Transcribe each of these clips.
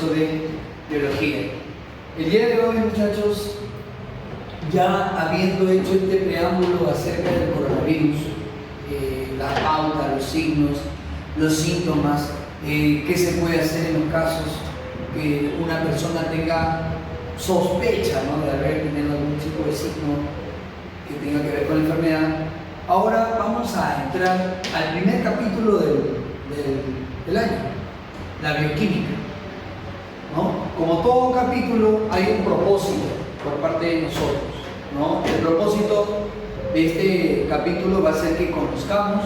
curso de biología. El día de hoy, muchachos, ya habiendo hecho este preámbulo acerca del coronavirus, la pauta, los signos, los síntomas, qué se puede hacer en los casos que una persona tenga sospecha, ¿no?, de haber tenido algún tipo de signo que tenga que ver con la enfermedad. Ahora vamos a entrar al primer capítulo del año, la bioquímica, ¿no? Como todo capítulo hay un propósito por parte de nosotros, ¿no? El propósito de este capítulo va a ser que conozcamos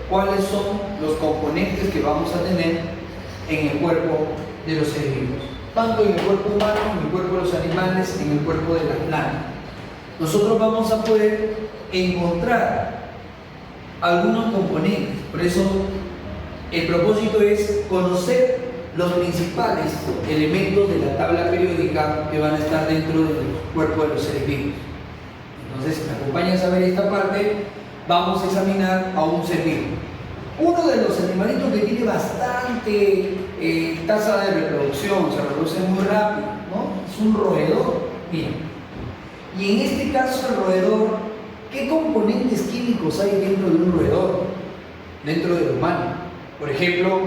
cuáles son los componentes que vamos a tener en el cuerpo de los seres vivos, tanto en el cuerpo humano, en el cuerpo de los animales, en el cuerpo de las plantas. Nosotros vamos a poder encontrar algunos componentes, por eso el propósito es conocer los principales elementos de la tabla periódica que van a estar dentro del cuerpo de los seres vivos. Entonces, si me acompañas a ver esta parte, vamos a examinar a un ser vivo. Uno de los animalitos que tiene bastante tasa de reproducción, se reproduce muy rápido, ¿no? Es un roedor. Bien. Y en este caso, el roedor, ¿qué componentes químicos hay dentro de un roedor? Dentro del humano. Por ejemplo,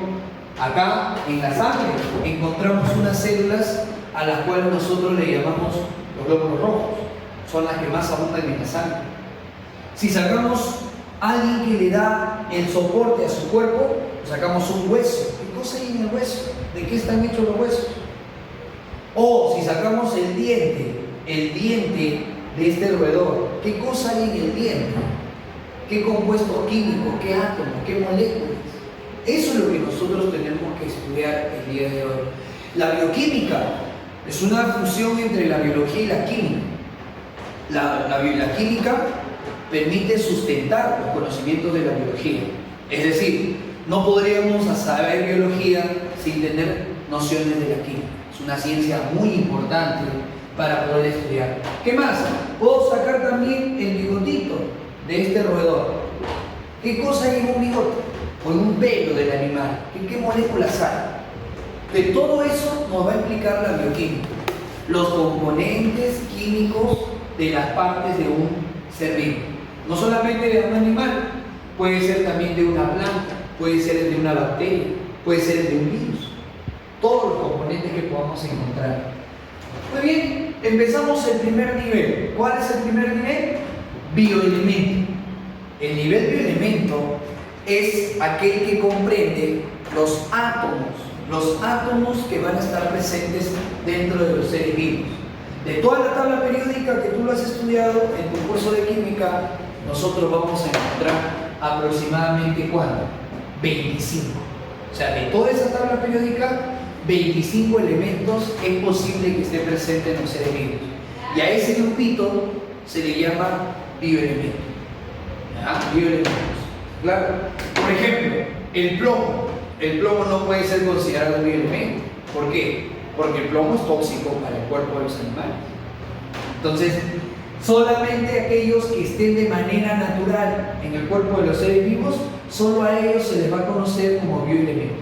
acá en la sangre encontramos unas células a las cuales nosotros le llamamos los glóbulos rojos. Son las que más abundan en la sangre. Si sacamos a alguien que le da el soporte a su cuerpo, sacamos un hueso. ¿Qué cosa hay en el hueso? ¿De qué están hechos los huesos? O si sacamos el diente de este roedor, ¿qué cosa hay en el diente? ¿Qué compuesto químico? ¿Qué átomo? ¿Qué moléculas? Eso es lo que nosotros tenemos que estudiar el día de hoy. La bioquímica es una fusión entre la biología y la química. La química permite sustentar los conocimientos de la biología. Es decir, no podríamos saber biología sin tener nociones de la química. Es una ciencia muy importante para poder estudiar. ¿Qué más? Puedo sacar también el bigotito de este roedor. ¿Qué cosa hay en un bigote? O en un pelo del animal. ¿Qué moléculas hay? De todo eso nos va a explicar la bioquímica. Los componentes químicos de las partes de un ser vivo. No solamente de un animal, puede ser también de una planta, puede ser de una bacteria, puede ser de un virus. Todos los componentes que podamos encontrar. Muy bien, empezamos el primer nivel. ¿Cuál es el primer nivel? Bioelemento. El nivel bioelemento es aquel que comprende los átomos que van a estar presentes dentro de los seres vivos. De toda la tabla periódica que tú lo has estudiado en tu curso de química, nosotros vamos a encontrar aproximadamente ¿cuánto? 25. O sea, de toda esa tabla periódica, 25 elementos es posible que esté presente en los seres vivos. Y a ese grupito se le llama bioelementos. Bioelementos. Claro. Por ejemplo, el plomo. El plomo no puede ser considerado un bioelemento. ¿Por qué? Porque el plomo es tóxico para el cuerpo de los animales. Entonces, solamente aquellos que estén de manera natural en el cuerpo de los seres vivos, solo a ellos se les va a conocer como bioelementos.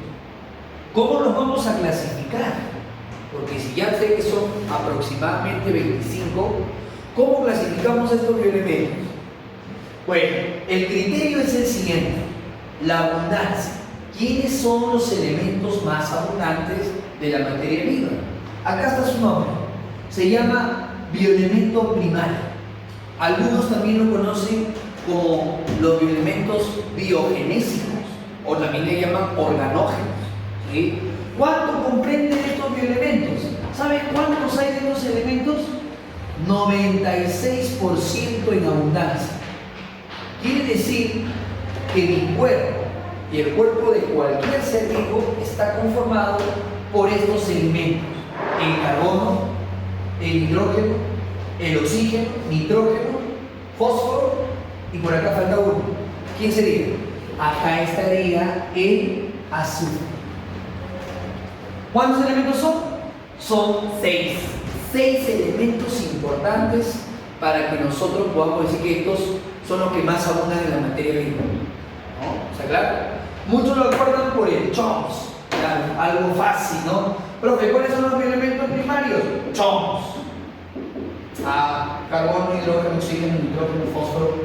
¿Cómo los vamos a clasificar? Porque si ya sé que son aproximadamente 25, ¿cómo clasificamos estos bioelementos? Bueno, el criterio es el siguiente: la abundancia. ¿Quiénes son los elementos más abundantes de la materia viva? Acá está su nombre. Se llama bioelemento primario. Algunos también lo conocen como los bioelementos biogenésicos, o también le llaman organógenos. ¿Sí? ¿Cuánto comprenden estos bioelementos? ¿Saben cuántos hay de estos elementos? 96% en abundancia. Quiere decir que mi cuerpo y el cuerpo de cualquier ser vivo está conformado por estos elementos: el carbono, el hidrógeno, el oxígeno, nitrógeno, fósforo, y por acá falta uno. ¿Quién sería? Acá estaría el azufre. ¿Cuántos elementos son? Son 6. 6 elementos importantes para que nosotros podamos decir que estos son los que más abundan en la materia viva. ¿No? ¿Está claro? Muchos lo acuerdan por el CHOMS, claro, algo fácil, ¿no? Profe, ¿cuáles son los elementos primarios? Chomos. Carbono, hidrógeno, oxígeno, nitrógeno, fósforo,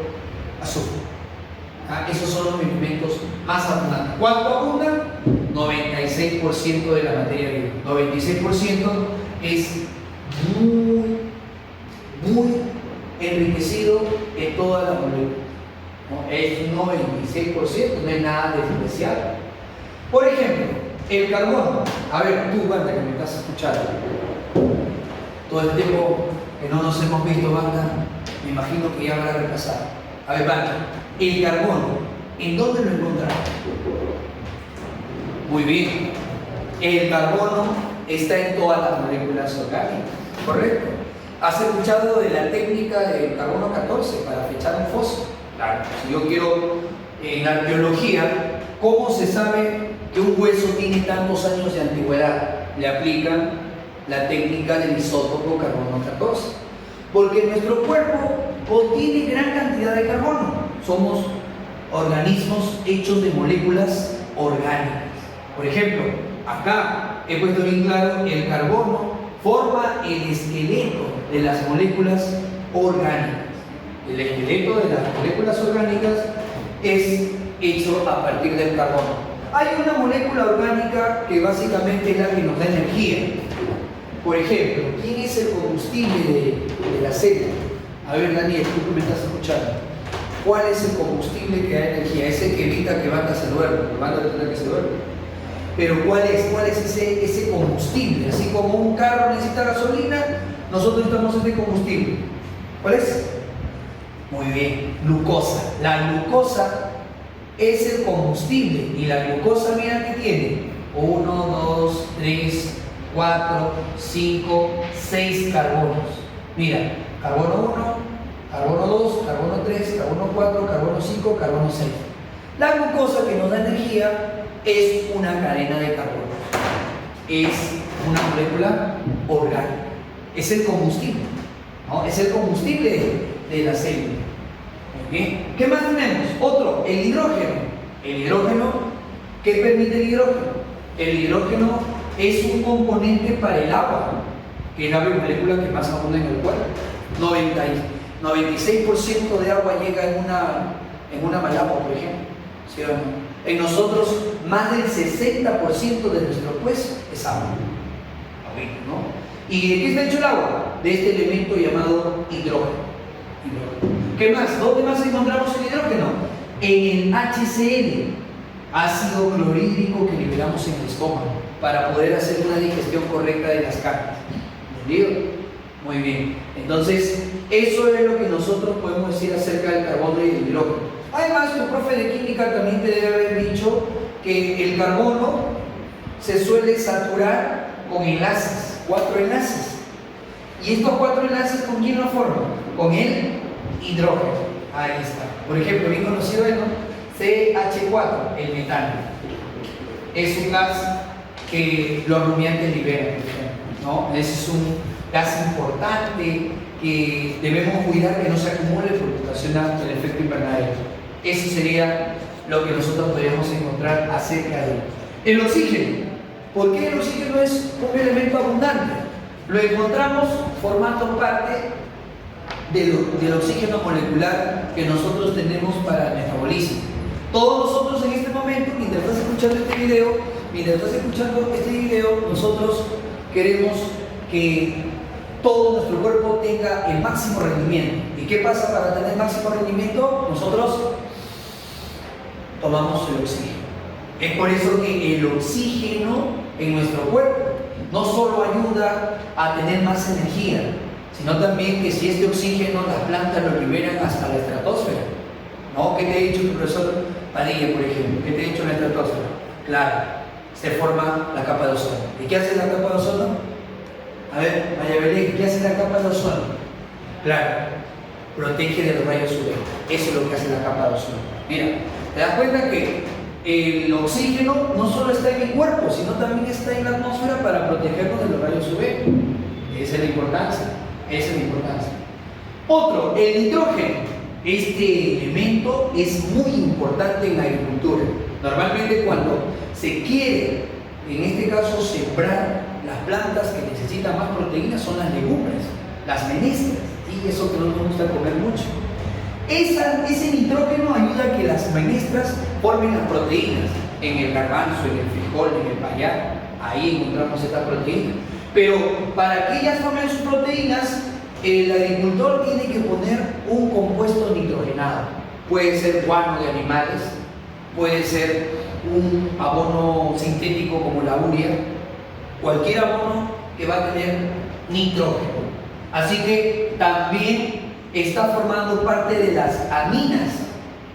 azufre. Esos son los elementos más abundantes. ¿Cuánto abundan? 96% de la materia viva. 96% es muy enriquecido en toda la molécula. ¿No? Es un 96%, no es nada de especial. Por ejemplo, el carbono. A ver, tú, banda, que me estás escuchando. Todo el tiempo que no nos hemos visto, banda, me imagino que ya habrá repasado. A ver, banda, el carbono, ¿en dónde lo encontramos? Muy bien. El carbono está en todas las moléculas orgánicas, ¿correcto? ¿Has escuchado de la técnica del carbono 14 para fechar un fósforo? Claro, si yo quiero, en arqueología, ¿cómo se sabe que un hueso tiene tantos años de antigüedad? Le aplican la técnica del isótopo carbono 14. Porque nuestro cuerpo contiene gran cantidad de carbono. Somos organismos hechos de moléculas orgánicas. Por ejemplo, acá he puesto bien claro, el carbono forma el esqueleto de las moléculas orgánicas. El esqueleto de las moléculas orgánicas es hecho a partir del carbono. Hay una molécula orgánica que básicamente es la que nos da energía. Por ejemplo, ¿quién es el combustible de la célula? A ver, Daniel, tú que me estás escuchando. ¿Cuál es el combustible que da energía? Ese que evita que Banda se duerma, que Banda tendrá que se duerma. Pero ¿cuál es ese combustible? Así como un carro necesita gasolina, nosotros necesitamos ese combustible. ¿Cuál es? Muy bien, glucosa. La glucosa es el combustible. Y la glucosa, mira que tiene 1, 2, 3, 4, 5, 6 carbonos. Mira, carbono 1, carbono 2, carbono 3, carbono 4, carbono 5, carbono 6. La glucosa que nos da energía es una cadena de carbonos. Es una molécula orgánica. Es el combustible, ¿no? Es el combustible de la célula. ¿Okay? ¿Qué más tenemos? Otro, el hidrógeno. El hidrógeno, ¿qué permite el hidrógeno? El hidrógeno es un componente para el agua, que es la molécula que más abunda en el cuerpo. 96% de agua llega en una malagua, por ejemplo. ¿Sí o no? En nosotros, más del 60% de nuestro hueso es agua. ¿No? ¿Y de qué está hecho el agua? De este elemento llamado hidrógeno. ¿Qué más? ¿Dónde más encontramos el hidrógeno? En el HCl, ácido clorhídrico que liberamos en el estómago para poder hacer una digestión correcta de las carnes. ¿Entendido? Muy bien. Entonces, eso es lo que nosotros podemos decir acerca del carbono y el hidrógeno. Además, tu profe de química también te debe haber dicho que el carbono se suele saturar con enlaces, 4 enlaces. ¿Y estos 4 enlaces con quién lo forman? Con el hidrógeno. Ahí está. Por ejemplo, bien conocido es, ¿no? CH4, el metano. Es un gas que los rumiantes liberan, ¿no? Ese es un gas importante que debemos cuidar que no se acumule porque ocasiona el efecto invernadero. Eso sería lo que nosotros podríamos encontrar acerca de él. El oxígeno. ¿Por qué el oxígeno es un elemento abundante? Lo encontramos formando parte del oxígeno molecular que nosotros tenemos para el metabolismo. Todos nosotros en este momento, mientras estás escuchando este video, nosotros queremos que todo nuestro cuerpo tenga el máximo rendimiento. ¿Y qué pasa para tener máximo rendimiento? Nosotros tomamos el oxígeno. Es por eso que el oxígeno en nuestro cuerpo no solo ayuda a tener más energía, sino también que si este oxígeno las plantas lo liberan hasta la estratosfera. ¿No? ¿Qué te ha dicho tu profesor Padilla, por ejemplo? ¿Qué te ha dicho la estratosfera? Claro, se forma la capa de ozono. ¿Y qué hace la capa de ozono? A ver, María Belén, ¿qué hace la capa de ozono? Claro, protege de los rayos UV. Eso es lo que hace la capa de ozono. Mira, te das cuenta que el oxígeno no solo está en el cuerpo, sino también está en la atmósfera para protegernos de los rayos UV. Esa es la importancia. Otro, el nitrógeno. Este elemento es muy importante en la agricultura. Normalmente cuando se quiere, en este caso, sembrar las plantas que necesitan más proteínas son las legumbres, las menestras, y eso que no nos gusta comer mucho. Ese nitrógeno ayuda a que las menestras formen las proteínas. En el garbanzo, en el frijol, en el payá, ahí encontramos esta proteína. Pero para que ellas formen sus proteínas, el agricultor tiene que poner un compuesto nitrogenado. Puede ser guano de animales, puede ser un abono sintético como la urea, cualquier abono que va a tener nitrógeno. Así que también está formando parte de las aminas.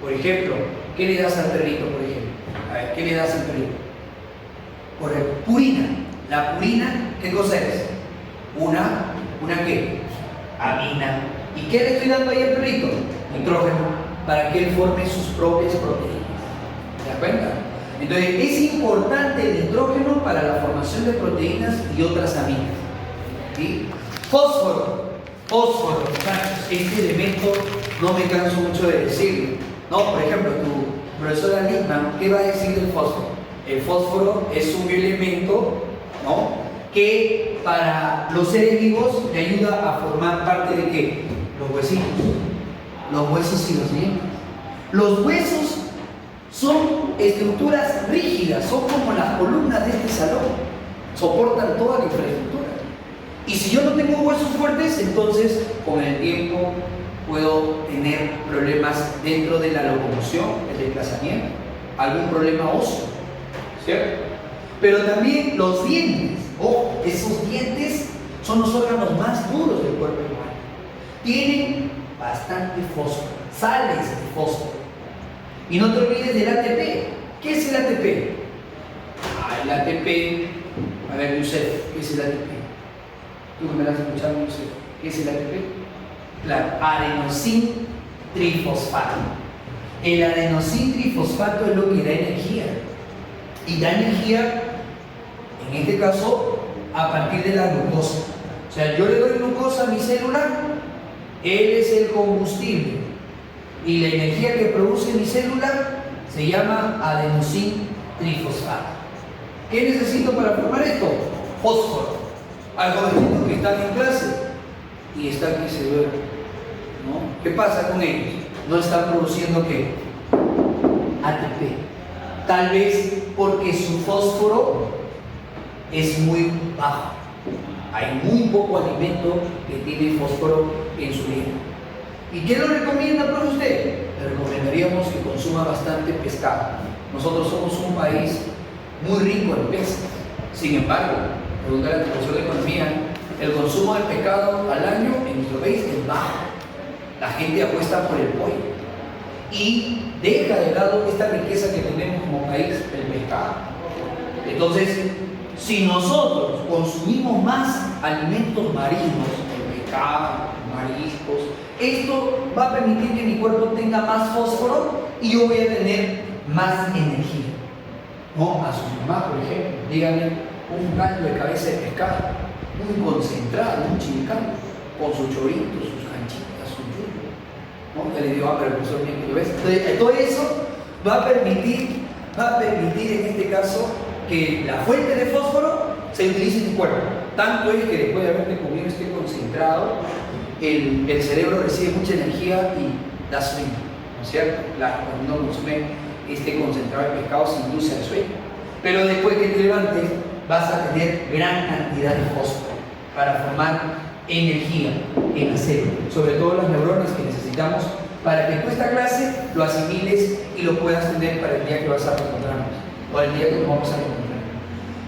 Por ejemplo, ¿qué le das al perrito, por ejemplo? A ver, ¿qué le das al perrito? Por ejemplo, purina. La purina, ¿qué cosa es? ¿Una qué? Amina. ¿Y qué le estoy dando ahí al perrito? Nitrógeno, para que él forme sus propias proteínas. ¿Te das cuenta? Entonces, es importante el nitrógeno para la formación de proteínas y otras aminas. ¿Sí? Fósforo, muchachos, este elemento no me canso mucho de decirlo. No, por ejemplo, tu profesora Lindman, ¿qué va a decir del fósforo? El fósforo es un elemento, ¿no?, que para los seres vivos le ayuda a formar parte de ¿qué? Los huesitos, los huesos y los dientes. Los huesos son estructuras rígidas, son como las columnas de este salón, soportan toda la infraestructura. Y si yo no tengo huesos fuertes, entonces con el tiempo puedo tener problemas dentro de la locomoción, el desplazamiento, algún problema óseo, ¿cierto? Pero también los dientes, esos dientes son los órganos más duros del cuerpo humano. Tienen bastante fósforo, sales de fósforo. Y no te olvides del ATP. ¿Qué es el ATP? El ATP, a ver, Yusef, ¿qué es el ATP? Tú que me lo has escuchado, Yusef, ¿qué es el ATP? Claro, adenosín trifosfato. El adenosín trifosfato es lo que da energía. Y da energía, en este caso, a partir de la glucosa. O sea, yo le doy glucosa a mi célula, él es el combustible. Y la energía que produce mi célula se llama adenosín trifosfato. ¿Qué necesito para formar esto? Fósforo. Hay jovencitos que están en clase y están que se duermen, ¿no? ¿Qué pasa con ellos? No están produciendo ¿qué? ATP. Tal vez porque su fósforo es muy bajo. Hay muy poco alimento que tiene fósforo en su dieta. ¿Y qué le recomienda para usted? Le recomendaríamos que consuma bastante pescado. Nosotros somos un país muy rico en peces. Sin embargo, preguntar al profesor de economía, el consumo de pescado al año en nuestro país es bajo. La gente apuesta por el pollo y deja de lado esta riqueza que tenemos como país, el pescado. Entonces, si nosotros consumimos más alimentos marinos, el pescado, mariscos, esto va a permitir que mi cuerpo tenga más fósforo y yo voy a tener más energía. ¿No? A su mamá, por ejemplo, díganle un caldo de cabeza de pescado, muy concentrado, un chilcán, con sus choritos, sus canchitas, su yuyo. ¿No? Ya le digo, pero el profesor bien que lo ves. Entonces, todo eso va a permitir en este caso que la fuente de fósforo se utilice en tu cuerpo. Tanto es que después de haberte comido este concentrado, el cerebro recibe mucha energía y da sueño, ¿no es cierto? Cuando uno consume este concentrado de pescado se induce al sueño. Pero después que te levantes vas a tener gran cantidad de fósforo para formar energía en la célula, sobre todo las neuronas que necesitamos para que tú esta clase lo asimiles y lo puedas tener para el día que vas a encontrarnos o el día que nos vamos a encontrar.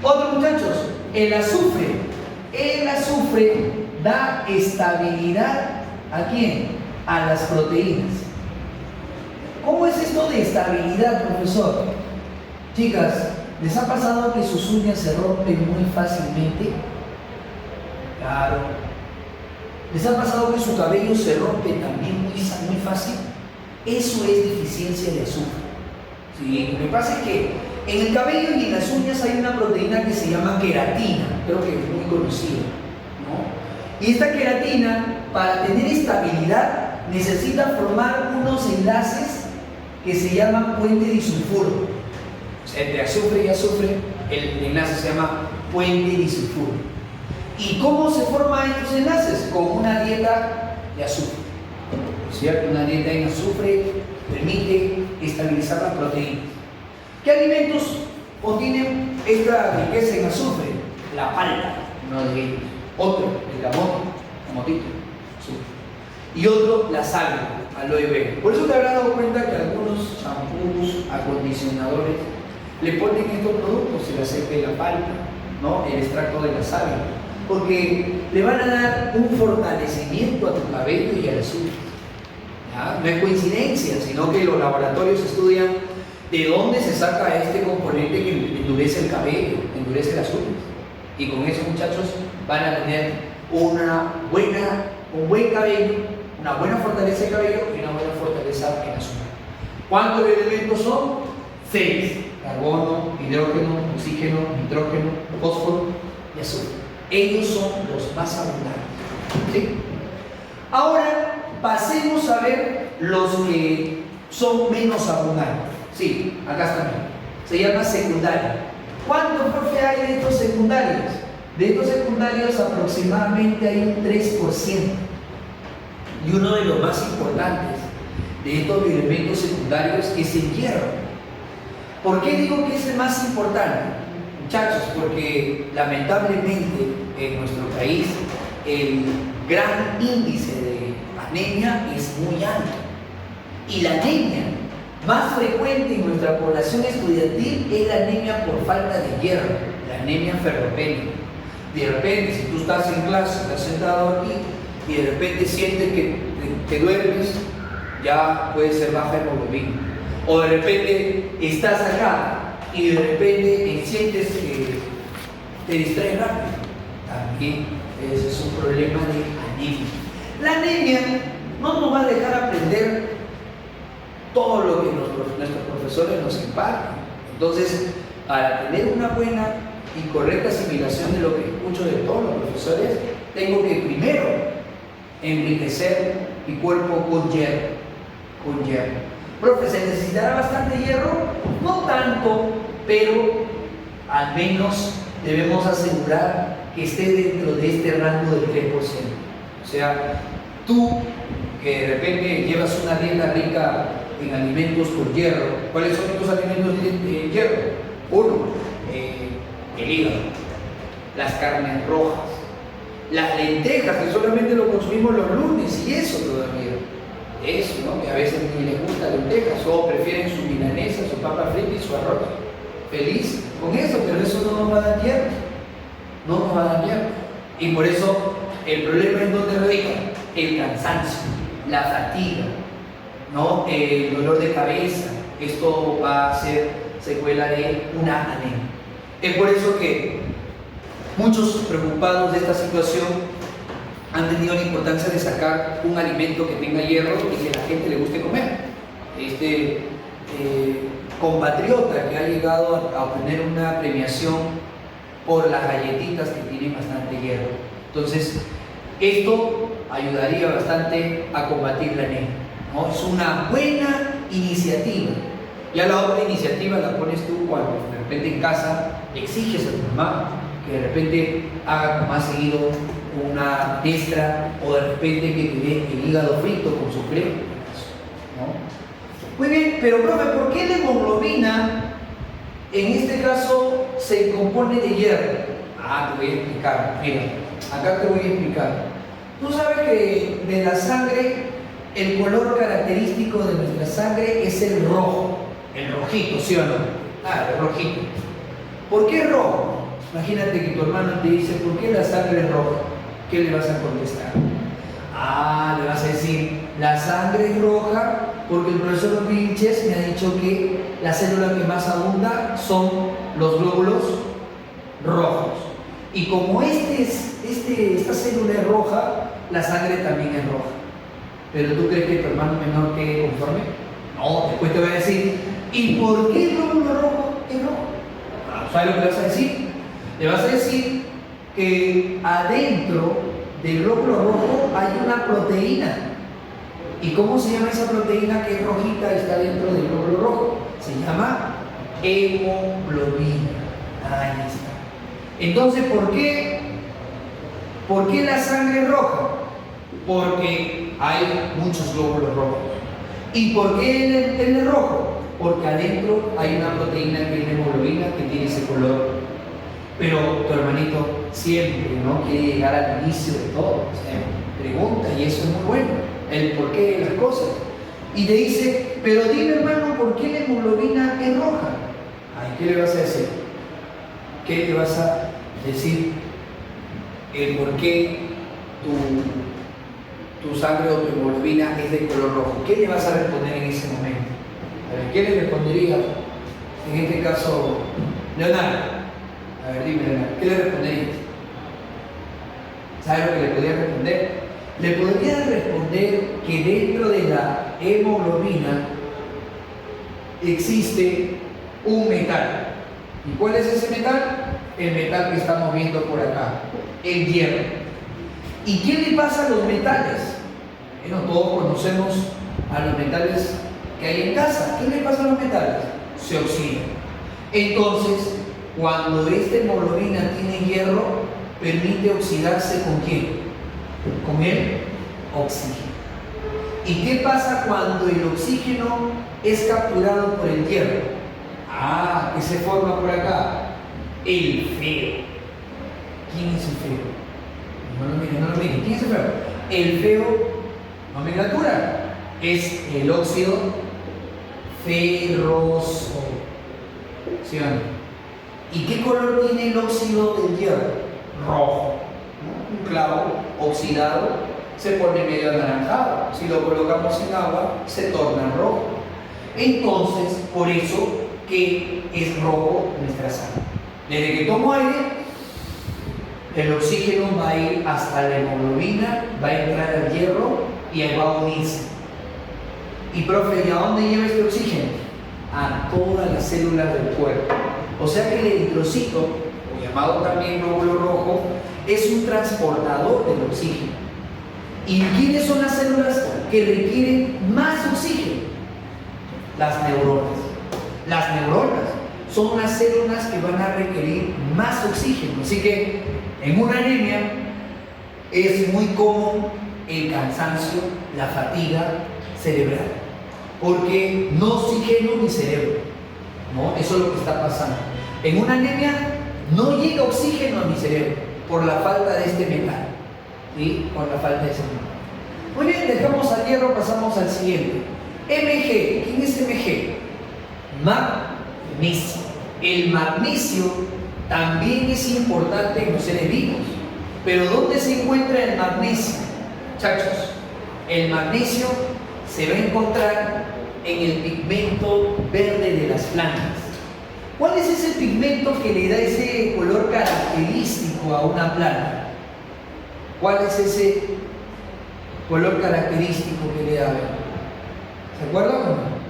Otros muchachos, el azufre. El azufre da estabilidad ¿a quién? A las proteínas. ¿Cómo es esto de estabilidad, profesor? Chicas, ¿les ha pasado que sus uñas se rompen muy fácilmente? Claro. ¿Les ha pasado que su cabello se rompe también muy fácil? Eso es deficiencia de azufre. Sí, lo que pasa es que en el cabello y en las uñas hay una proteína que se llama queratina, creo que es muy conocida, ¿no? Y esta queratina, para tener estabilidad, necesita formar unos enlaces que se llaman puente disulfuro. Entre azufre y azufre, el enlace se llama puente disulfuro. ¿Y cómo se forman estos enlaces? Con una dieta de azufre. ¿Cierto? Una dieta en azufre permite estabilizar las proteínas. ¿Qué alimentos contienen esta riqueza en azufre? La palta, uno de ellos. Otro, el camotito, azufre. Y otro, la sal, aloe vera. Por eso te habrás dado cuenta que algunos champús, acondicionadores, le ponen estos productos, el aceite de la palta, ¿no? El extracto de la savia, porque le van a dar un fortalecimiento a tu cabello y a las uñas. ¿Ya? No es coincidencia, sino que los laboratorios estudian de dónde se saca este componente que endurece el cabello, endurece las uñas. Y con eso, muchachos, van a tener un buen cabello, una buena fortaleza de cabello y una buena fortaleza en las uñas. ¿Cuántos elementos son? 6. Carbono, hidrógeno, oxígeno, nitrógeno, fósforo y azufre. Ellos son los más abundantes. ¿Sí? Ahora pasemos a ver los que son menos abundantes. Sí, acá están. Se llama secundaria. ¿Cuántos, profe, hay de estos secundarios? De estos secundarios aproximadamente hay un 3%. Y uno de los más importantes de estos elementos secundarios es el hierro. ¿Por qué digo que es el más importante? Muchachos, porque lamentablemente en nuestro país el gran índice de anemia es muy alto. Y la anemia más frecuente en nuestra población estudiantil es la anemia por falta de hierro, la anemia ferropénica. De repente, si tú estás en clase, estás sentado aquí y de repente sientes que te duermes, ya puede ser baja hemoglobina. O de repente estás acá y de repente sientes que te distraes rápido. También ese es un problema de anemia. La anemia no nos va a dejar aprender todo lo que nuestros profesores nos imparten. Entonces, para tener una buena y correcta asimilación de lo que escucho de todos los profesores, tengo que primero enriquecer mi cuerpo con hierro. Profe, ¿se necesitará bastante hierro? No tanto, pero al menos debemos asegurar que esté dentro de este rango del 3%. O sea, tú que de repente llevas una dieta rica en alimentos con hierro, ¿cuáles son estos alimentos de hierro? Uno, el hígado, las carnes rojas, las lentejas, que solamente lo consumimos los lunes, y eso todavía. Eso, ¿no? Que a veces ni les gusta lentejas o prefieren su milanesa, su papa frita y su arroz. Feliz con eso, pero eso no nos va a dar hierro. No nos va a dar hierro. Y por eso el problema es donde radica el cansancio, la fatiga, ¿no? El dolor de cabeza. Esto va a ser secuela de una anemia. Es por eso que muchos preocupados de esta situación han tenido la importancia de sacar un alimento que tenga hierro y que a la gente le guste comer. Este compatriota que ha llegado a obtener una premiación por las galletitas que tienen bastante hierro. Entonces, esto ayudaría bastante a combatir la anemia, ¿no? Es una buena iniciativa. Ya la otra iniciativa la pones tú cuando de repente en casa exiges a tu mamá que de repente haga más seguido una extra o de repente que te dé el hígado frito con su crema, ¿no? Muy bien, pero profe, ¿por qué la hemoglobina en este caso se compone de hierro? Te voy a explicar. Mira, acá te voy a explicar. Tú sabes que de la sangre, el color característico de nuestra sangre es el rojo, el rojito, ¿sí o no? El rojito. ¿Por qué rojo? Imagínate que tu hermano te dice, ¿por qué la sangre es roja? ¿Qué le vas a contestar? Le vas a decir, la sangre es roja porque el profesor Vilches me ha dicho que la célula que más abunda son los glóbulos rojos. Y como esta célula es roja, la sangre también es roja. Pero ¿tú crees que tu hermano menor quede conforme? No, después te va a decir, ¿y por qué el glóbulo rojo es rojo? ¿Sabes lo que le vas a decir? Le vas a decir que adentro del glóbulo rojo hay una proteína. ¿Y cómo se llama esa proteína que es rojita y está dentro del glóbulo rojo? Se llama hemoglobina. Ahí está. Entonces, ¿por qué la sangre es roja? Porque hay muchos glóbulos rojos. ¿Y por qué él es rojo? Porque adentro hay una proteína que es la hemoglobina que tiene ese color. Pero tu hermanito siempre no quiere llegar al inicio de todo. O sea, pregunta, y eso es muy bueno, el porqué de las cosas. Y te dice, pero dime hermano, ¿por qué la hemoglobina es roja? Ay, ¿qué le vas a decir? ¿Qué le vas a decir? El por qué tu sangre o tu hemoglobina es de color rojo. ¿Qué le vas a responder en ese momento? A ver, ¿qué le respondería en este caso Leonardo? A ver, dime Leonardo, ¿qué le responderías? ¿Sabes lo que le podría responder? Le podría responder que dentro de la hemoglobina existe un metal. ¿Y cuál es ese metal? El metal que estamos viendo por acá, el hierro. ¿Y qué le pasa a los metales? Bueno, todos conocemos a los metales que hay en casa. ¿Qué le pasa a los metales? Se oxidan. Entonces, cuando esta hemoglobina tiene hierro, permite oxidarse ¿con quién? Con el oxígeno. ¿Y qué pasa cuando el oxígeno es capturado por el hierro? Ah, que se forma por acá. El feo. ¿Quién es el feo? No lo miren, no lo miren. ¿Quién es el feo? El feo, nomenclatura, es el óxido ferroso. ¿Sí o no? ¿Y qué color tiene el óxido del hierro? Rojo. ¿No? Un clavo oxidado se pone medio anaranjado. Si lo colocamos en agua, se torna rojo. Entonces, por eso que es rojo nuestra sangre. Desde que tomo aire, el oxígeno va a ir hasta la hemoglobina, va a entrar al hierro y ahí va a unirse. Y profe, ¿y a dónde lleva este oxígeno? A todas las células del cuerpo. O sea que el eritrocito, o llamado también glóbulo rojo, es un transportador del oxígeno. ¿Y quiénes son las células que requieren más oxígeno? Las neuronas. Las neuronas son unas células que van a requerir más oxígeno. Así que en una anemia es muy común el cansancio, la fatiga cerebral, porque no oxígeno ni cerebro, ¿no? Eso es lo que está pasando. En una anemia no llega oxígeno a mi cerebro por la falta de este metal, ¿sí? Por la falta de ese metal. Muy bien, dejamos al hierro, pasamos al siguiente. Mg. ¿Quién es Mg? Magnesio. El magnesio también es importante en los seres vivos. Pero ¿dónde se encuentra el magnesio? Muchachos, el magnesio se va a encontrar en el pigmento verde de las plantas. ¿Cuál es ese pigmento que le da ese color característico a una planta? ¿Cuál es ese color característico que le da? ¿Se acuerdan o no?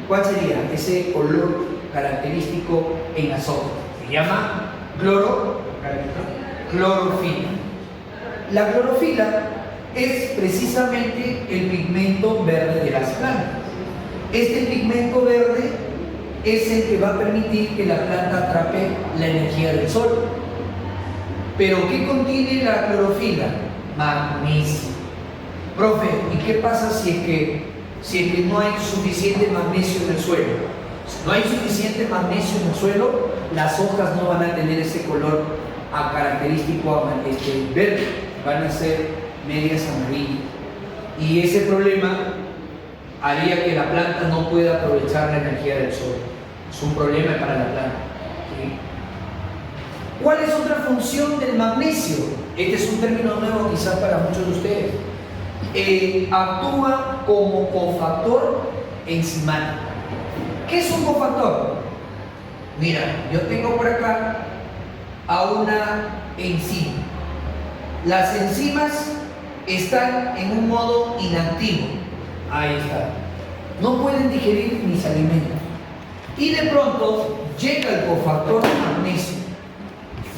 ¿Cuál sería ese color característico en las hojas? Se llama clorofila. La clorofila es precisamente el pigmento verde de las plantas. Este pigmento verde es el que va a permitir que la planta atrape la energía del sol. ¿Pero qué contiene la clorofila? Magnesio. Profe, ¿y qué pasa si es que no hay suficiente magnesio en el suelo? Si no hay suficiente magnesio en el suelo, las hojas no van a tener ese color característico verde, van a ser medias amarillas. Y ese problema haría que la planta no pueda aprovechar la energía del sol. Es un problema para la planta, ¿sí? ¿Cuál es otra función del magnesio? Este es un término nuevo quizás para muchos de ustedes. Actúa como cofactor enzimático. ¿Qué es un cofactor? Mira, yo tengo por acá a una enzima. Las enzimas están en un modo inactivo. Ahí está. No pueden digerir mis alimentos. Y de pronto llega el cofactor magnesio.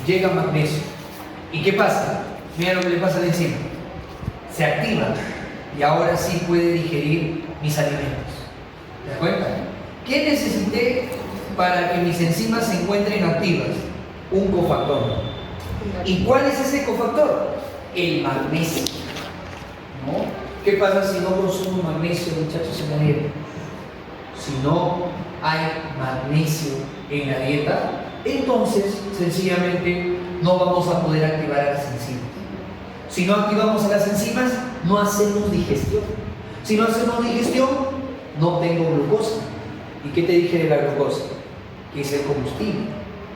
Llega magnesio. ¿Y qué pasa? Mira lo que le pasa a la enzima. Se activa y ahora sí puede digerir mis alimentos. ¿Te das cuenta? ¿Qué necesité para que mis enzimas se encuentren activas? Un cofactor. ¿Y cuál es ese cofactor? El magnesio, ¿no? ¿Qué pasa si no consumo magnesio, muchachos, en la dieta? Si no hay magnesio en la dieta, entonces sencillamente no vamos a poder activar a las enzimas. Si no activamos a las enzimas, no hacemos digestión. Si no hacemos digestión, no tengo glucosa. ¿Y qué te dije de la glucosa? Que es el combustible,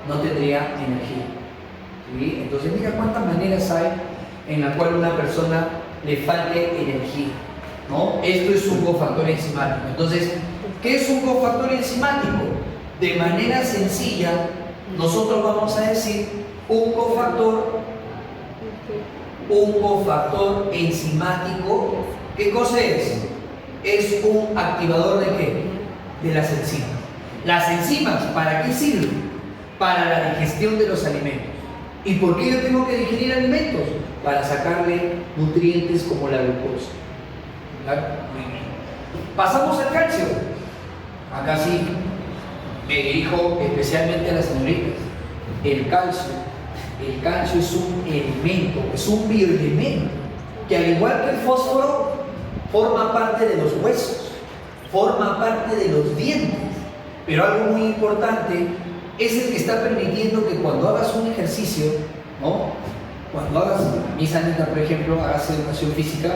no tendría energía. ¿Sí? Entonces mira cuántas maneras hay en la cual una persona le falte energía, ¿no? Esto es un cofactor enzimático. Entonces, ¿qué es un cofactor enzimático? De manera sencilla, nosotros vamos a decir un cofactor enzimático. ¿Qué cosa es? Es un activador ¿de qué? De las enzimas. Las enzimas, ¿para qué sirven? Para la digestión de los alimentos. ¿Y por qué yo tengo que digerir alimentos? Para sacarle nutrientes como la glucosa. ¿Claro? Muy bien. Pasamos al calcio. Acá sí me dirijo especialmente a las señoritas. El calcio es un elemento, es un bioelemento que, al igual que el fósforo, forma parte de los huesos, forma parte de los dientes. Pero algo muy importante es el que está permitiendo que cuando hagas un ejercicio, ¿no? Cuando hagas, mis Anita, por ejemplo, hagas educación física,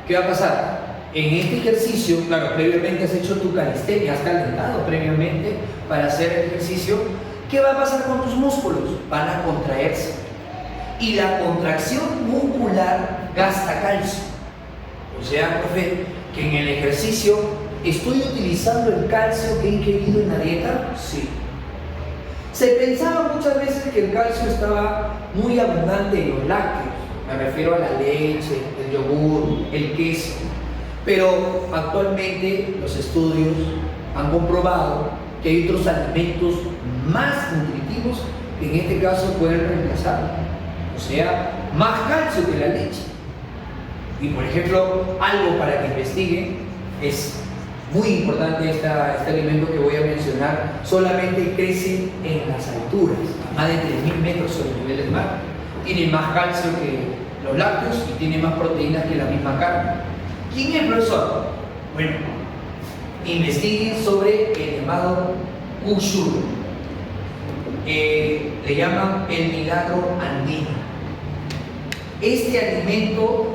¿qué va a pasar? En este ejercicio, claro, previamente has hecho tu calistenia, has calentado previamente para hacer el ejercicio. ¿Qué va a pasar con tus músculos? Van a contraerse. Y la contracción muscular gasta calcio. O sea, profe, que en el ejercicio ¿estoy utilizando el calcio que he ingerido en la dieta? Sí. Se pensaba muchas veces que el calcio estaba muy abundante en los lácteos. Me refiero a la leche, el yogur, el queso. Pero actualmente los estudios han comprobado que hay otros alimentos más nutritivos que en este caso pueden reemplazar. O sea, más calcio que la leche. Y por ejemplo, algo para que investiguen, es muy importante este alimento que voy a mencionar, solamente crece en las alturas, a más de 3.000 metros sobre el nivel del mar. Tiene más calcio que los lácteos y tiene más proteínas que la misma carne. ¿Quién es el profesor? Bueno, investiguen sobre el llamado Ushuru. Le llaman el milagro andino. Este alimento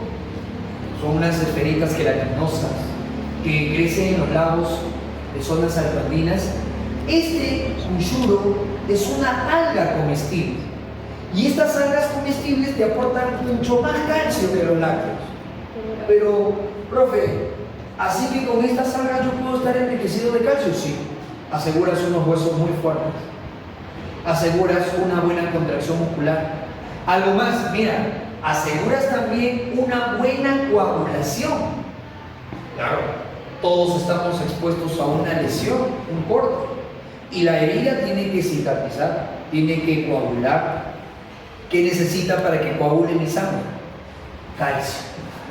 son unas esferitas gelatinosas que crecen en los lagos de zonas altoandinas. Este Ushuru es una alga comestible y estas algas comestibles te aportan mucho más calcio que los lácteos. Pero, profe, así que con estas algas yo puedo estar enriquecido de calcio. Sí, aseguras unos huesos muy fuertes, aseguras una buena contracción muscular. Algo más, mira, aseguras también una buena coagulación. Claro, todos estamos expuestos a una lesión, un corte, y la herida tiene que cicatrizar, tiene que coagular. ¿Qué necesita para que coagule mi sangre? Calcio,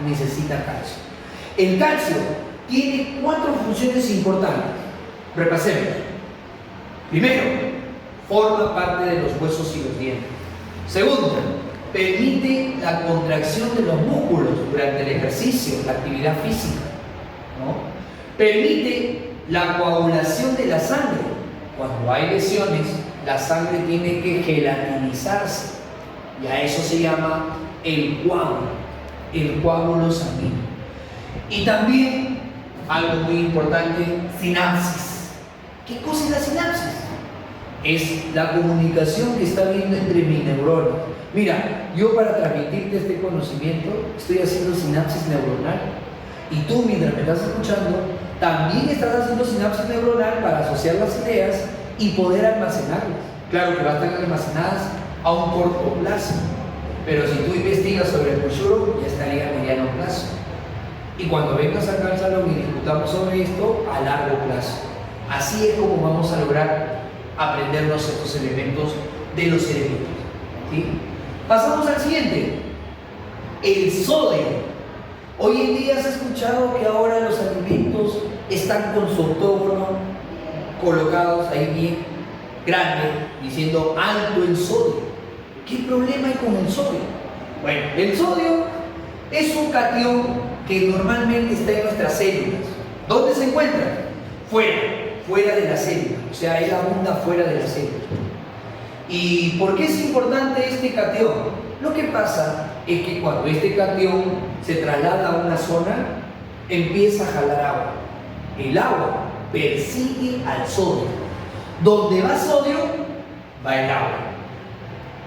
necesita calcio. El calcio tiene 4 funciones importantes. Repasemos. Primero, forma parte de los huesos y los dientes. Segundo, permite la contracción de los músculos durante el ejercicio, la actividad física, ¿no? Permite la coagulación de la sangre. Cuando hay lesiones, la sangre tiene que gelatinizarse y a eso se llama el coágulo sanguíneo. Y también, algo muy importante, sinapsis. ¿Qué cosa es la sinapsis? Es la comunicación que está habiendo entre mis neuronas. Mira, yo para transmitirte este conocimiento estoy haciendo sinapsis neuronal y tú, mientras me estás escuchando, también estás haciendo sinapsis neuronal para asociar las ideas y poder almacenarlas. Claro que van a estar almacenadas a un corto plazo, pero si tú investigas sobre el Ushuru, ya estaría a mediano plazo. Y cuando vengas acá al salón y discutamos sobre esto, a largo plazo. Así es como vamos a lograr aprendernos estos elementos de los elementos. ¿Sí? Pasamos al siguiente, el sodio. Hoy en día has escuchado que ahora los alimentos están con su octógono colocados ahí bien. grande diciendo alto en sodio. ¿Qué problema hay con el sodio? Bueno, el sodio es un catión que normalmente está en nuestras células. ¿Dónde se encuentra? Fuera de la célula. O sea, él abunda fuera de la célula. ¿Y por qué es importante este catión? Lo que pasa es que cuando este catión se traslada a una zona, empieza a jalar agua. El agua persigue al sodio. Donde va sodio, va el agua.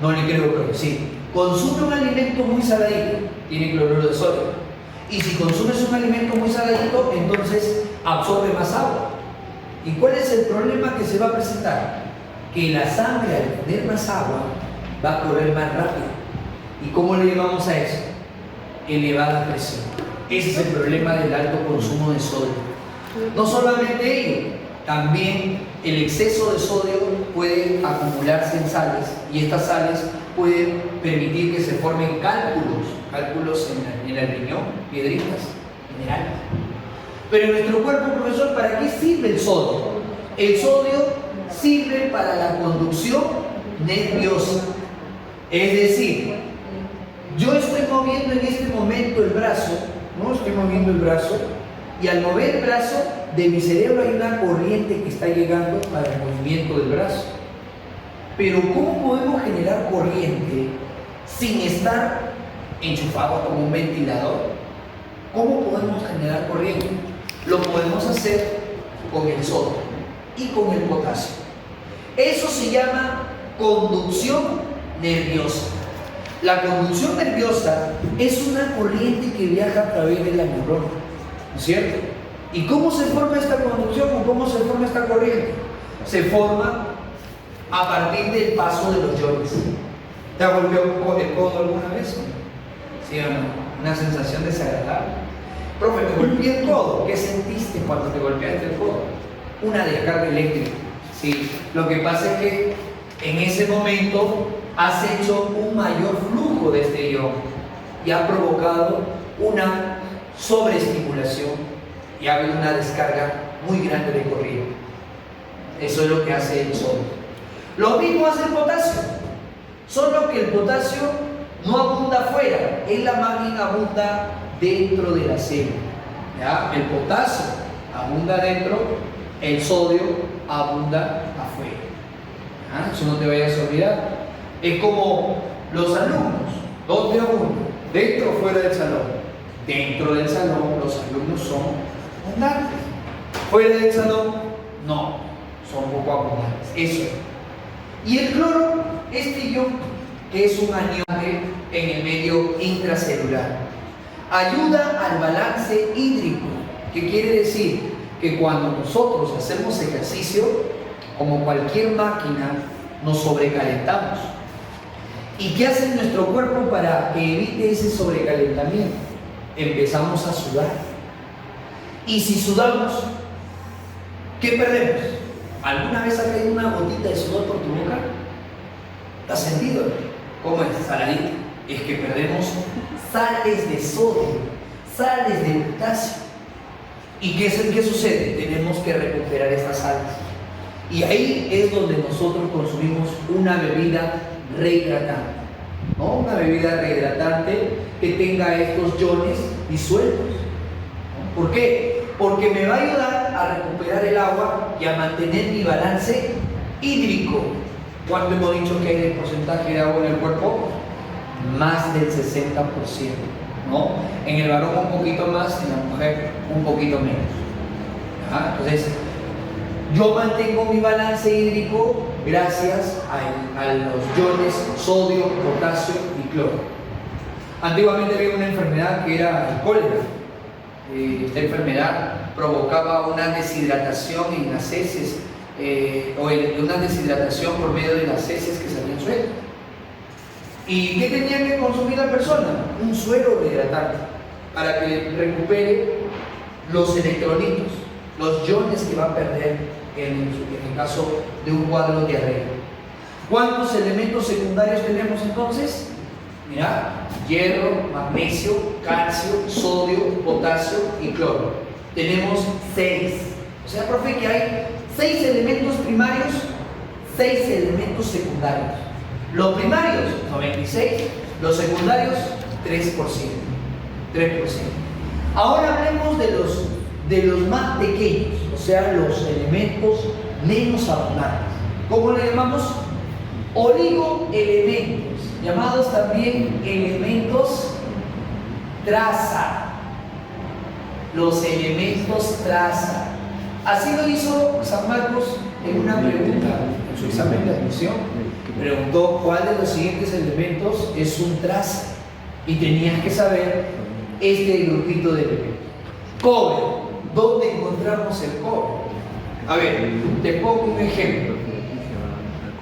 No le creo, pero sí. Consume un alimento muy saladito, tiene cloruro de sodio. Y si consumes un alimento muy saladito, entonces absorbe más agua. ¿Y cuál es el problema que se va a presentar? Que la sangre, al tener más agua, va a correr más rápido. ¿Y cómo le llamamos a eso? Elevada presión. Ese es el problema del alto consumo de sodio. No solamente ello, también el exceso de sodio puede acumularse en sales, y estas sales pueden permitir que se formen cálculos en el riñón, piedritas, minerales. Pero en nuestro cuerpo, profesor, ¿para qué sirve el sodio? El sodio sirve para la conducción nerviosa. Es decir, yo estoy moviendo en este momento el brazo, ¿no? Estoy moviendo el brazo, y al mover el brazo, de mi cerebro hay una corriente que está llegando para el movimiento del brazo. Pero ¿cómo podemos generar corriente sin estar enchufado como un ventilador? ¿Cómo podemos generar corriente? Lo podemos hacer con el sodio y con el potasio. Eso se llama conducción nerviosa. La conducción nerviosa es una corriente que viaja a través de la neurona, ¿no es cierto? ¿Y cómo se forma esta conducción o cómo se forma esta corriente? Se forma a partir del paso de los iones. ¿Te ha golpeado el codo alguna vez? ¿Sí o no? Una sensación desagradable. Profe, te golpeé el codo. ¿Qué sentiste cuando te golpeaste el codo? Una descarga eléctrica. Sí. Lo que pasa es que en ese momento has hecho un mayor flujo de este ion y ha provocado una sobreestimulación y ha habido una descarga muy grande de corriente. Eso es lo que hace el sodio. Lo mismo hace el potasio, solo que el potasio no abunda afuera, él más bien abunda dentro de la célula. ¿Ya? El potasio abunda dentro, el sodio abunda afuera. ¿Ya? Eso no te vayas a olvidar. Es como los alumnos. ¿Dónde abundan? ¿Dentro o fuera del salón? Dentro del salón los alumnos son abundantes. Fuera del salón, no, son poco abundantes. Eso es. Y el cloro, este ion, que es un anión en el medio intracelular, ayuda al balance hídrico, que quiere decir que cuando nosotros hacemos ejercicio, como cualquier máquina, nos sobrecalentamos. ¿Y qué hace nuestro cuerpo para que evite ese sobrecalentamiento? Empezamos a sudar. Y si sudamos, ¿qué perdemos? ¿Alguna vez ha caído una gotita de sudor por tu boca? ¿Has sentido? ¿Cómo es? Saladita. Es que perdemos sales de sodio, sales de potasio. ¿Y qué sucede? Tenemos que recuperar estas sales. Y ahí es donde nosotros consumimos una bebida rehidratante, ¿no? Una bebida rehidratante que tenga estos iones disueltos, ¿no? ¿Por qué? Porque me va a ayudar a recuperar el agua y a mantener mi balance hídrico. ¿Cuánto hemos dicho que hay de porcentaje de agua en el cuerpo? Más del 60%, ¿no? En el varón un poquito más, en la mujer un poquito menos. ¿Ah? Entonces, yo mantengo mi balance hídrico gracias a los iones sodio, potasio y cloro. Antiguamente había una enfermedad que era el cólera. Esta enfermedad provocaba una deshidratación en las heces, una deshidratación por medio de las heces que salían sueltas. ¿Y qué tenía que consumir la persona? Un suero rehidratante para que recupere los electrolitos, los iones que va a perder en el caso de un cuadro de diarrea. ¿Cuántos elementos secundarios tenemos entonces? Mira, hierro, magnesio, calcio, sodio, potasio y cloro. Tenemos 6. O sea, profe, que hay 6 elementos primarios, 6 elementos secundarios. Los primarios, 96, los secundarios, 3%. Ahora hablemos de los más pequeños, o sea, los elementos menos abundantes. ¿Cómo le llamamos? Oligoelementos, llamados también elementos traza. Los elementos traza. Así lo hizo San Marcos en una pregunta, en su examen de admisión. Preguntó cuál de los siguientes elementos es un traza. Y tenías que saber este grupito de elementos. Cobre. ¿Dónde encontramos el cobre? A ver, te pongo un ejemplo.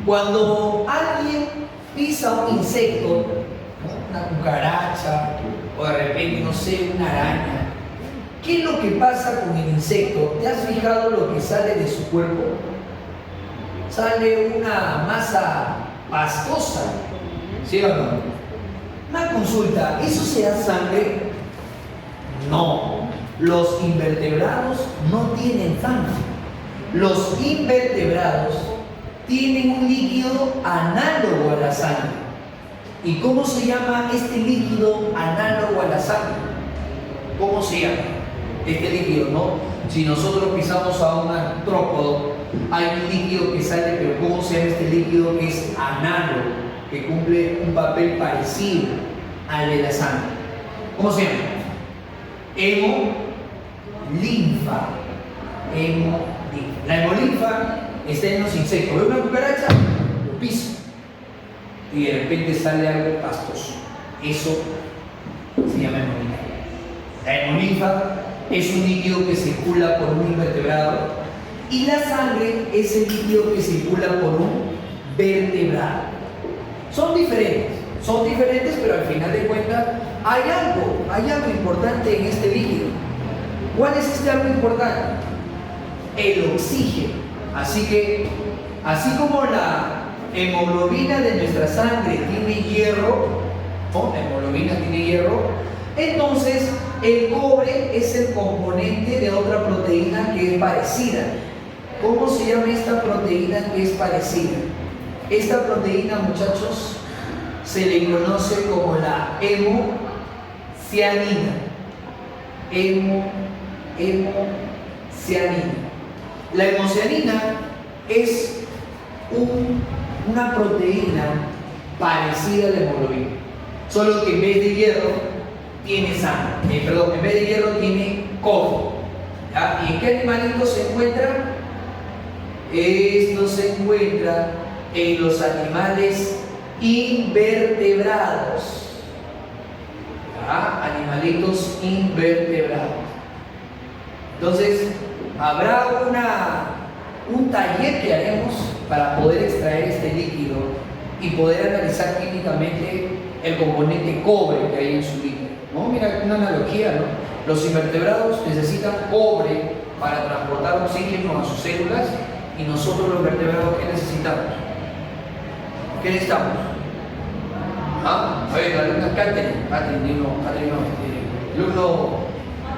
Cuando alguien pisa un insecto, ¿no? Una cucaracha, o de repente, no sé, una araña, ¿qué es lo que pasa con el insecto? ¿Te has fijado lo que sale de su cuerpo? Sale una masa pastosa, ¿sí o no? Una consulta, ¿eso sea sangre? No, los invertebrados no tienen sangre. Los invertebrados tienen un líquido análogo a la sangre. ¿Y cómo se llama este líquido análogo a la sangre? ¿Cómo se llama este líquido, no? Si nosotros pisamos a un artrópodo, hay un líquido que sale, pero ¿cómo se llama este líquido que es análogo, que cumple un papel parecido al de la sangre? ¿Cómo se llama? Hemolinfa. La hemolinfa está en los insectos. Veo una cucaracha, lo piso y de repente sale algo pastoso. Eso se llama hemolinfa. La hemolinfa es un líquido que circula por un invertebrado y la sangre es el líquido que circula por un vertebrado. Son diferentes, pero al final de cuentas hay algo importante en este líquido. ¿Cuál es este algo importante? El oxígeno. Así que, así como la hemoglobina de nuestra sangre tiene hierro, ¿no? La hemoglobina tiene hierro, entonces el cobre es el componente de otra proteína que es parecida. ¿Cómo se llama esta proteína que es parecida? Esta proteína, muchachos, se le conoce como la hemocianina. Hemocianina. La hemocianina es una proteína parecida a la hemoglobina, solo que en vez de hierro tiene sangre, en vez de hierro tiene cobre. ¿Ya? ¿Y en qué animalito se encuentra? Esto se encuentra en los animales invertebrados. ¿Ya? Animalitos invertebrados. Entonces, habrá un taller que haremos para poder extraer este líquido y poder analizar químicamente el componente cobre que hay en su líquido, ¿no? Mira, una analogía, ¿no? Los invertebrados necesitan cobre para transportar oxígeno a sus células y nosotros los vertebrados, ¿qué necesitamos? ¿Qué necesitamos? ¿Ah? A ver, la alumna Catherine,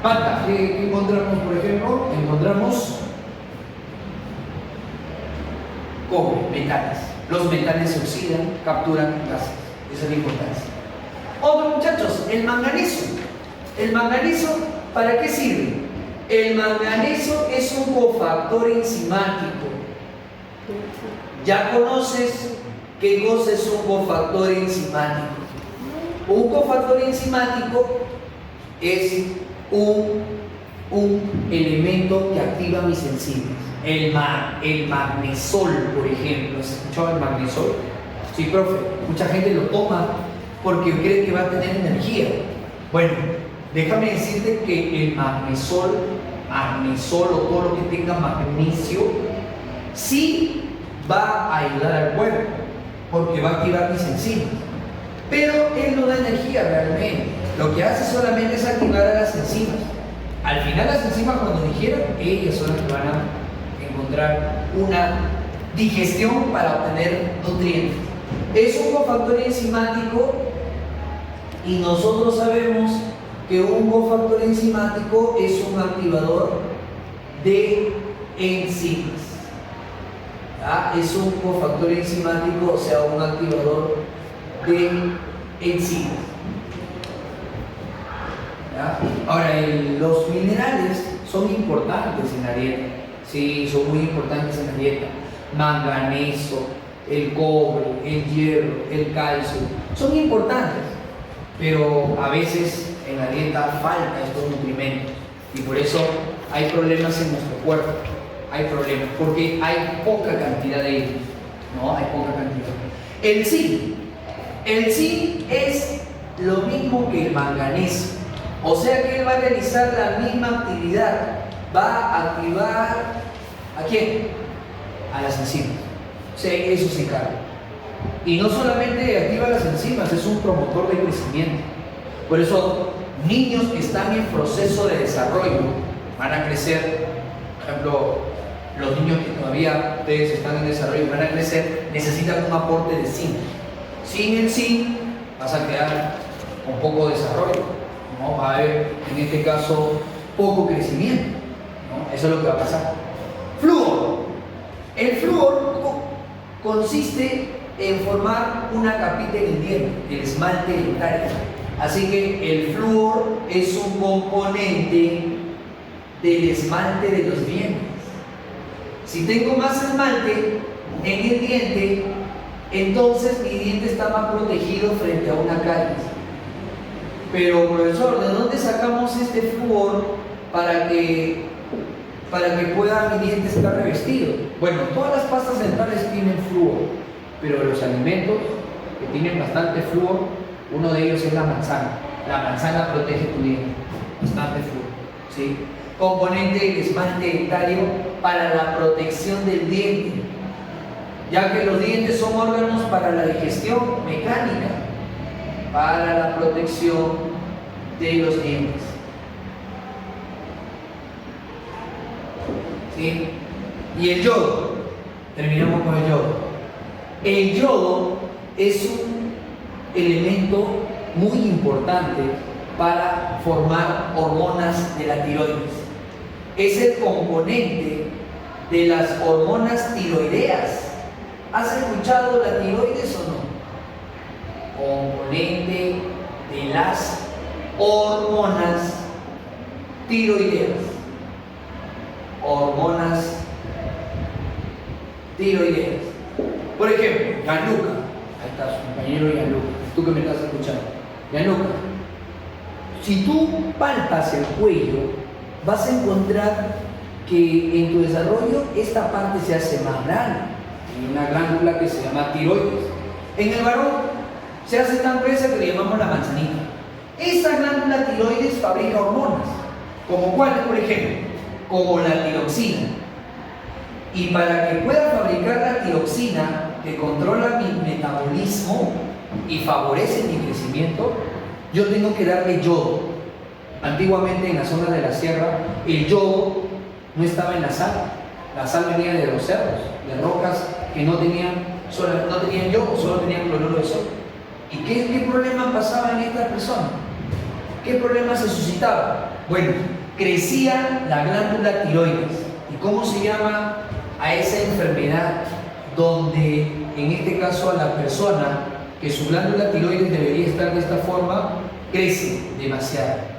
Manta, ¿qué encontramos, por ejemplo? Encontramos cobre, metales. Los metales se oxidan, capturan gases. Esa es la importancia. Otro, muchachos, el manganeso. ¿El manganeso para qué sirve? El manganeso es un cofactor enzimático. ¿Ya conoces qué cosa es un cofactor enzimático? Un cofactor enzimático es un elemento que activa mis enzimas. El magnesol, por ejemplo. ¿Has escuchado el magnesol? Sí, profe. Mucha gente lo toma porque cree que va a tener energía. Bueno, déjame decirte que el magnesol o todo lo que tenga magnesio, sí va a ayudar al cuerpo porque va a activar mis enzimas. Pero él no da energía realmente. Lo que hace solamente es activar a las enzimas. Al final las enzimas, cuando digieran, ellas son las que van a encontrar una digestión para obtener nutrientes. Es un cofactor enzimático y nosotros sabemos que un cofactor enzimático es un activador de enzimas. Es un cofactor enzimático, o sea, un activador de enzimas. Ahora, los minerales son importantes en la dieta. Sí, son muy importantes en la dieta. Manganeso, el cobre, el hierro, el calcio, son importantes, pero a veces en la dieta falta estos nutrimentos y por eso hay problemas en nuestro cuerpo. Hay problemas porque hay poca cantidad de ellos, ¿no? Hay poca cantidad. El zinc es lo mismo que el manganeso, o sea que él va a realizar la misma actividad, va a activar ¿a quién? A las enzimas. O sea, eso se encarga. Y no solamente activa las enzimas, es un promotor de crecimiento. Por eso, niños que están en proceso de desarrollo van a crecer. Por ejemplo, los niños que todavía ustedes están en desarrollo van a crecer, necesitan un aporte de zinc. Sin el zinc vas a quedar con poco desarrollo, ¿no? Va a haber, en este caso, poco crecimiento, ¿no? Eso es lo que va a pasar. Flúor. El flúor consiste en formar una capita en el diente, el esmalte dentario. Así que el flúor es un componente del esmalte de los dientes. Si tengo más esmalte en el diente, entonces mi diente está más protegido frente a una caries. Pero, profesor, ¿de dónde sacamos este flúor para que pueda mi diente estar revestido? Bueno, todas las pastas dentales tienen flúor, pero los alimentos que tienen bastante flúor, uno de ellos es la manzana. La manzana protege tu diente, bastante flúor, ¿sí? Componente del esmalte dentario para la protección del diente, ya que los dientes son órganos para la digestión mecánica, para la protección de los dientes. ¿Sí? Y el yodo, terminamos con el yodo. El yodo es un elemento muy importante para formar hormonas de la tiroides. Es el componente de las hormonas tiroideas. ¿Has escuchado la tiroides o no? Componente de las hormonas tiroideas. Hormonas tiroideas. Por ejemplo, Gianluca. Ahí está su compañero Gianluca. Tú que me estás escuchando. Gianluca, si tú palpas el cuello, vas a encontrar que en tu desarrollo esta parte se hace más grande. Hay una glándula que se llama tiroides. En el varón se hace tan gruesa que le llamamos la manzanita. Esa glándula tiroides fabrica hormonas, como cuáles, por ejemplo, como la tiroxina. Y para que pueda fabricar la tiroxina, que controla mi metabolismo y favorece mi crecimiento, yo tengo que darle yodo. Antiguamente en la zona de la sierra, el yodo no estaba en la sal venía de los cerros, de rocas que no tenían yodo, solo tenían cloruro de sodio. ¿Y qué problema pasaba en esta persona? ¿Qué problema se suscitaba? Bueno, crecía la glándula tiroides. ¿Y cómo se llama a esa enfermedad donde, en este caso, a la persona que su glándula tiroides debería estar de esta forma, crece demasiado?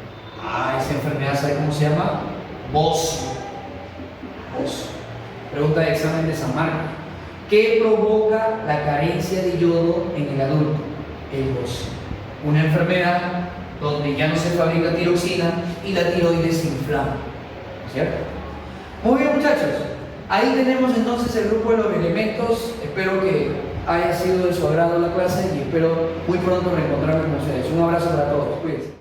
Esa enfermedad, ¿sabe cómo se llama? Bocio. Pregunta de examen de San Marcos. ¿Qué provoca la carencia de yodo en el adulto? El bocio. Una enfermedad donde ya no se fabrica tiroxina y la tiroides se inflama. ¿Cierto? Muy bien, muchachos. Ahí tenemos entonces el grupo de los elementos. Espero que haya sido de su agrado la clase y espero muy pronto reencontrarme con ustedes. Un abrazo para todos. Cuídense.